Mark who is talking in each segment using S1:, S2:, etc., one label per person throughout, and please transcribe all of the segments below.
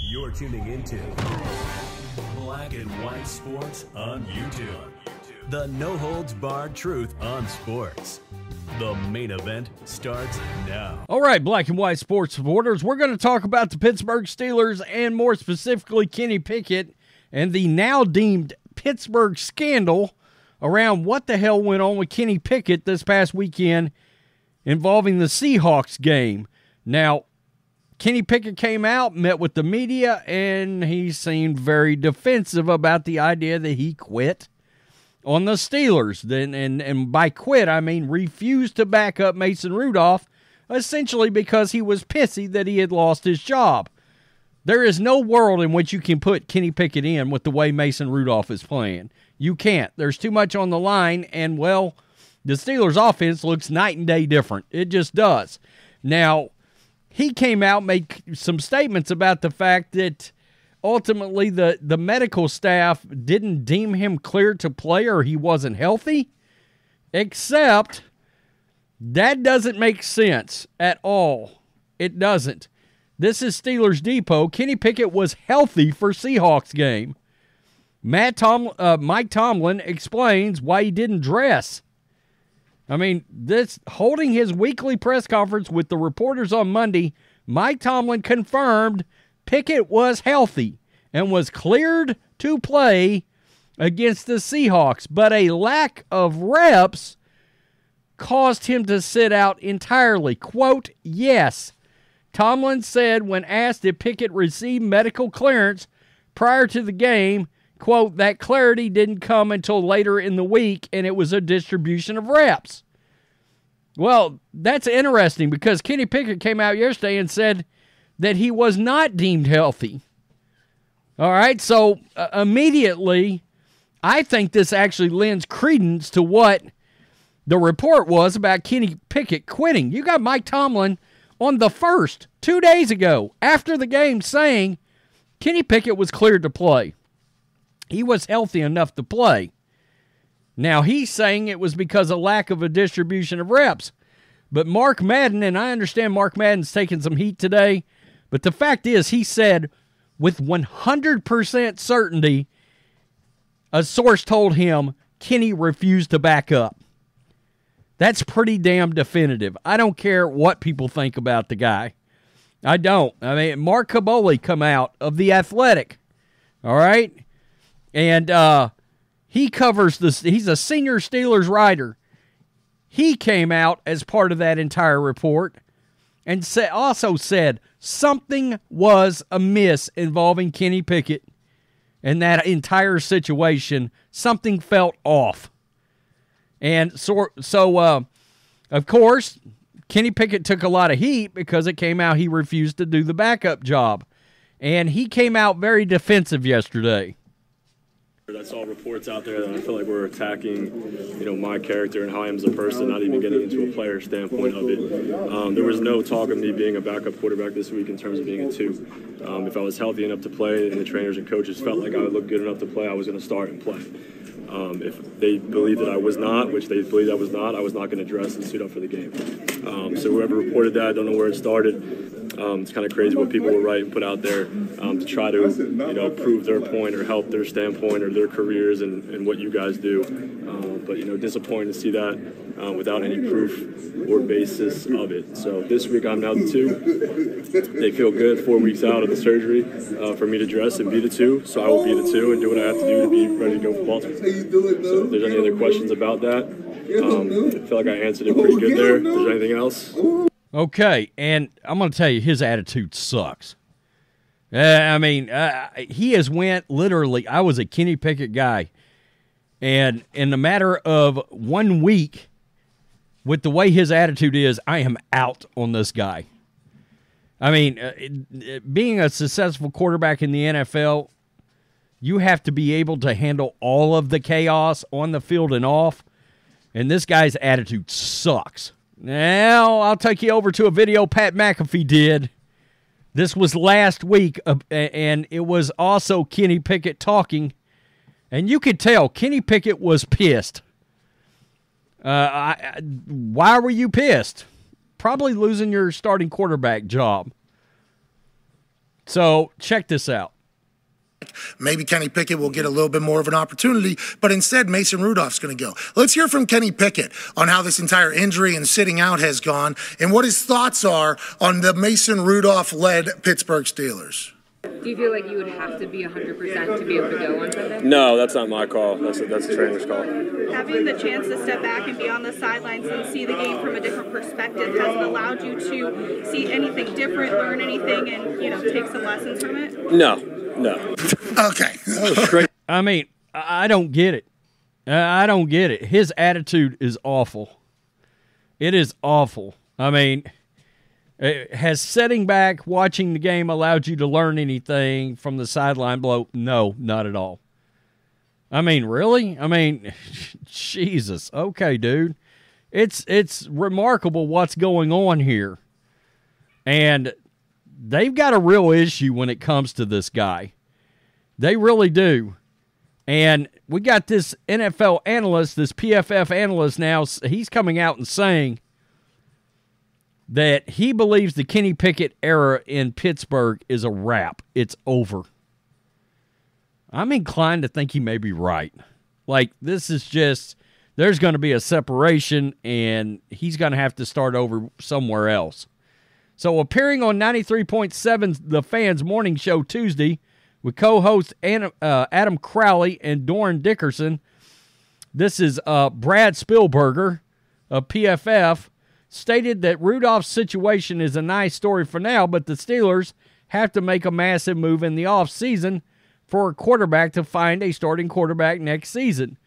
S1: You're tuning into Black and White Sports on YouTube. The no-holds-barred truth on sports. The main event starts now.
S2: All right, Black and White Sports supporters, we're going to talk about the Pittsburgh Steelers and more specifically Kenny Pickett and the now deemed Pittsburgh scandal around what the hell went on with Kenny Pickett this past weekend involving the Seahawks game. Now, Kenny Pickett came out, met with the media, and he seemed very defensive about the idea that he quit on the Steelers. And by quit, I mean refused to back up Mason Rudolph, essentially because he was pissy that he had lost his job. There is no world in which you can put Kenny Pickett in with the way Mason Rudolph is playing. You can't. There's too much on the line, and, well, the Steelers' offense looks night and day different. It just does. Now, he came out, made some statements about the fact that ultimately the medical staff didn't deem him clear to play or he wasn't healthy, except that doesn't make sense at all. It doesn't. This is Steelers Depot. Kenny Pickett was healthy for Seahawks game. Mike Tomlin explains why he didn't dress. I mean, holding his weekly press conference with the reporters on Monday, Mike Tomlin confirmed Pickett was healthy and was cleared to play against the Seahawks, but a lack of reps caused him to sit out entirely. Quote, yes. Tomlin said when asked if Pickett received medical clearance prior to the game, quote, that clarity didn't come until later in the week, and it was a distribution of reps. Well, that's interesting because Kenny Pickett came out yesterday and said that he was not deemed healthy. All right, so immediately, I think this actually lends credence to what the report was about Kenny Pickett quitting. You got Mike Tomlin on the first 2 days ago after the game saying Kenny Pickett was cleared to play. He was healthy enough to play. Now, he's saying it was because of lack of a distribution of reps. But Mark Madden, and I understand Mark Madden's taking some heat today, but the fact is he said with 100% certainty a source told him Kenny refused to back up. That's pretty damn definitive. I don't care what people think about the guy. I don't. I mean, Mark Caboli come out of The Athletic, all right? And he covers this. He's a senior Steelers writer. He came out as part of that entire report and also said something was amiss involving Kenny Pickett and that entire situation. Something felt off. And so of course, Kenny Pickett took a lot of heat because it came out he refused to do the backup job. And he came out very defensive yesterday.
S3: I saw reports out there that I feel like we're attacking, my character and how I am as a person, not even getting into a player standpoint of it. There was no talk of me being a backup quarterback this week in terms of being a 2. If I was healthy enough to play and the trainers and coaches felt like I would look good enough to play, I was going to start and play. If they believed that I was not, which they believed I was not going to dress and suit up for the game. So whoever reported that, I don't know where it started. It's kind of crazy what people will write and put out there to try to, prove their point or help their standpoint or their careers and what you guys do. But disappointed to see that without any proof or basis of it. So this week I'm now the 2. They feel good 4 weeks out of the surgery for me to dress and be the 2. So I will be the 2 and do what I have to do to be ready to go for Baltimore. So if there's any other questions about that, I feel like I answered it pretty good there. If there's anything else?
S2: Okay, and I'm going to tell you, his attitude sucks. He has went literally, I was a Kenny Pickett guy, and in the matter of 1 week, with the way his attitude is, I am out on this guy. I mean, being a successful quarterback in the NFL, you have to be able to handle all of the chaos on the field and off, and this guy's attitude sucks. Now, I'll take you over to a video Pat McAfee did. This was last week, and it was also Kenny Pickett talking. And you could tell Kenny Pickett was pissed. Why were you pissed? Probably losing your starting quarterback job. So check this out.
S4: Maybe Kenny Pickett will get a little bit more of an opportunity, but instead Mason Rudolph's going to go. Let's hear from Kenny Pickett on how this entire injury and sitting out has gone and what his thoughts are on the Mason Rudolph-led Pittsburgh Steelers.
S5: Do you feel like you would have to be 100% to be able to go on Sunday?
S3: No, that's not my call. That's a trainer's call.
S6: Having the chance to step back and be on the sidelines and see the game from a different perspective, has it allowed you to see anything different, learn anything, and take some lessons from it?
S3: No.
S4: Okay.
S2: I mean, I don't get it. I don't get it. His attitude is awful. It is awful. I mean, has sitting back, watching the game allowed you to learn anything from the sideline blow? No, not at all. I mean, really? I mean, Jesus. Okay, dude. It's remarkable what's going on here. And they've got a real issue when it comes to this guy. They really do. And we got this NFL analyst, this PFF analyst now, he's coming out and saying that he believes the Kenny Pickett era in Pittsburgh is a wrap. It's over. I'm inclined to think he may be right. Like, this is just, there's going to be a separation, and he's going to have to start over somewhere else. So appearing on 93.7 The Fan's morning show Tuesday with co-hosts Adam Crowley and Doran Dickerson, this is Brad Spielberger of PFF, stated that Rudolph's situation is a nice story for now, but the Steelers have to make a massive move in the offseason for a quarterback to find a starting quarterback next season.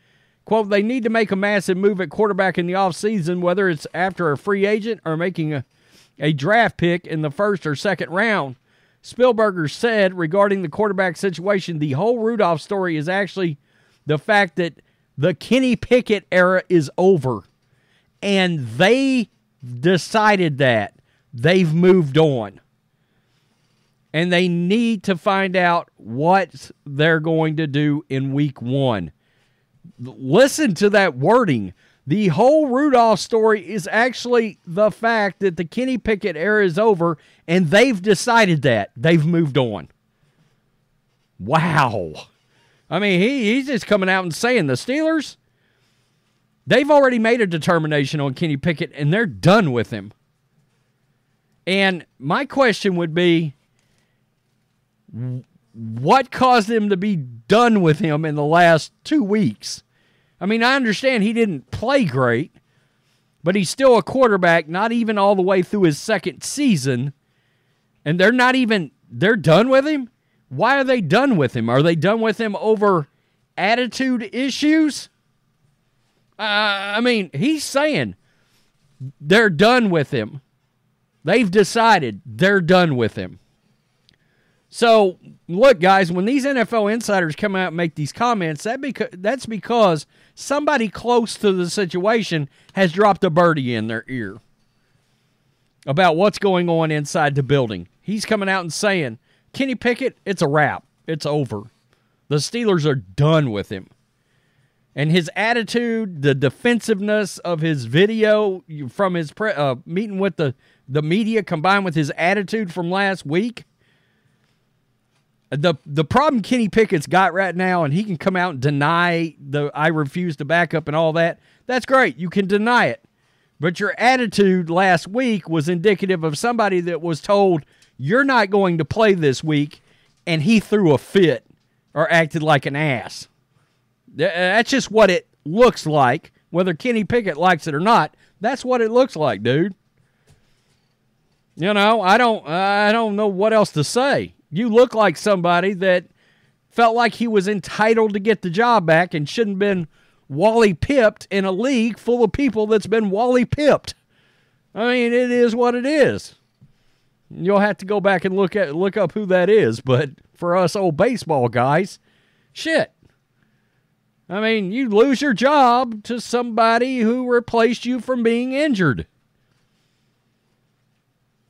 S2: Quote, they need to make a massive move at quarterback in the offseason, whether it's after a free agent or making a draft pick in the first or second round. Spielberger said regarding the quarterback situation, the whole Rudolph story is actually the fact that the Kenny Pickett era is over. And they decided that. They've moved on. And they need to find out what they're going to do in week one. Listen to that wording. The whole Rudolph story is actually the fact that the Kenny Pickett era is over, and they've decided that. They've moved on. Wow. I mean, he's just coming out and saying the Steelers, they've already made a determination on Kenny Pickett, and they're done with him. And my question would be, what caused them to be done with him in the last 2 weeks? I mean, I understand he didn't play great, but he's still a quarterback, not even all the way through his second season, and they're done with him? Why are they done with him? Are they done with him over attitude issues? I mean, he's saying they're done with him. They've decided they're done with him. So, look, guys, when these NFL insiders come out and make these comments, that's because somebody close to the situation has dropped a birdie in their ear about what's going on inside the building. He's coming out and saying, Kenny Pickett, it's a wrap. It's over. The Steelers are done with him. And his attitude, the defensiveness of his video from his meeting with the media combined with his attitude from last week, the problem Kenny Pickett's got right now, and he can come out and deny the I refuse to back up and all that, that's great. You can deny it. But your attitude last week was indicative of somebody that was told, you're not going to play this week, and he threw a fit or acted like an ass. That's just what it looks like. Whether Kenny Pickett likes it or not, that's what it looks like, dude. You know, I don't know what else to say. You look like somebody that felt like he was entitled to get the job back and shouldn't have been Wally pipped in a league full of people that's been Wally pipped. I mean, it is what it is. You'll have to go back and look up who that is, but for us old baseball guys, shit. I mean, you lose your job to somebody who replaced you from being injured.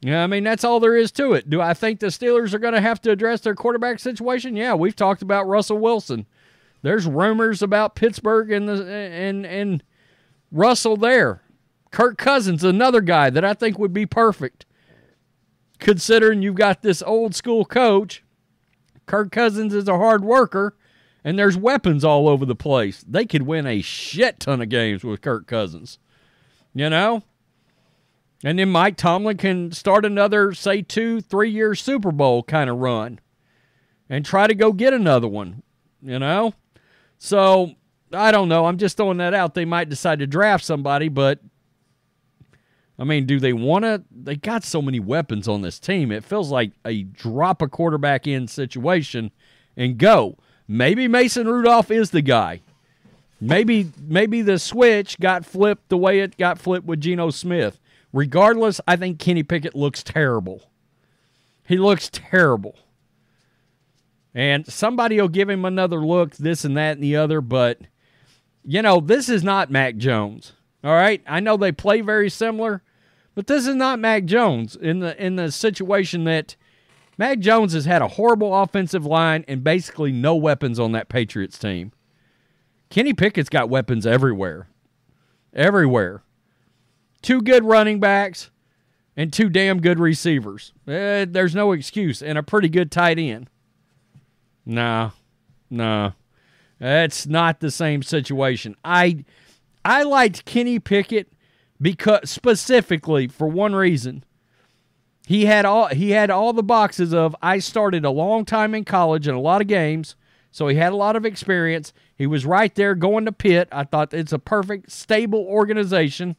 S2: Yeah, I mean, that's all there is to it. Do I think the Steelers are going to have to address their quarterback situation? Yeah, we've talked about Russell Wilson. There's rumors about Pittsburgh and Russell there. Kirk Cousins, another guy that I think would be perfect. considering you've got this old school coach. Kirk Cousins is a hard worker, and there's weapons all over the place. They could win a shit ton of games with Kirk Cousins, you know? And then Mike Tomlin can start another, say, 2-3 year Super Bowl kind of run and try to go get another one, you know? So, I don't know. I'm just throwing that out. They might decide to draft somebody, but, I mean, do they want to? They got so many weapons on this team. It feels like a drop a quarterback in situation and go. Maybe Mason Rudolph is the guy. Maybe the switch got flipped the way it got flipped with Geno Smith. Regardless, I think Kenny Pickett looks terrible. He looks terrible. And somebody will give him another look, this and that and the other, but, you know, this is not Mac Jones. All right? I know they play very similar, but this is not Mac Jones in the situation that Mac Jones has had a horrible offensive line and basically no weapons on that Patriots team. Kenny Pickett's got weapons everywhere. Everywhere. 2 good running backs and 2 damn good receivers. There's no excuse. And a pretty good tight end. No. That's not the same situation. I liked Kenny Pickett because specifically for one reason. He had all the boxes of I started a long time in college and a lot of games, so he had a lot of experience. He was right there going to Pitt. I thought it's a perfect, stable organization.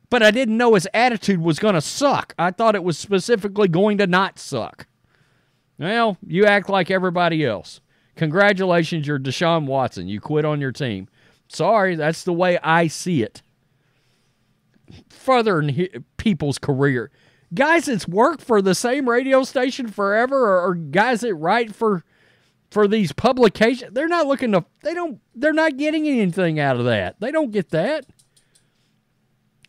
S2: But I didn't know his attitude was going to suck. I thought it was specifically going to not suck. Well, you act like everybody else. Congratulations, you're Deshaun Watson. You quit on your team. Sorry, that's the way I see it. Furthering people's career. Guys that's worked for the same radio station forever or guys that write for these publications, they're not looking to, they're not getting anything out of that. They don't get that.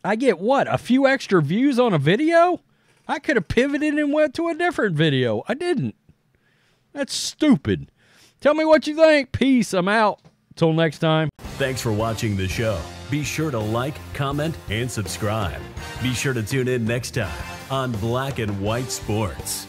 S2: I get what? A few extra views on a video? I could have pivoted and went to a different video. I didn't. That's stupid. Tell me what you think. Peace. I'm out. Till next time.
S1: Thanks for watching the show. Be sure to like, comment, and subscribe. Be sure to tune in next time on Black and White Sports.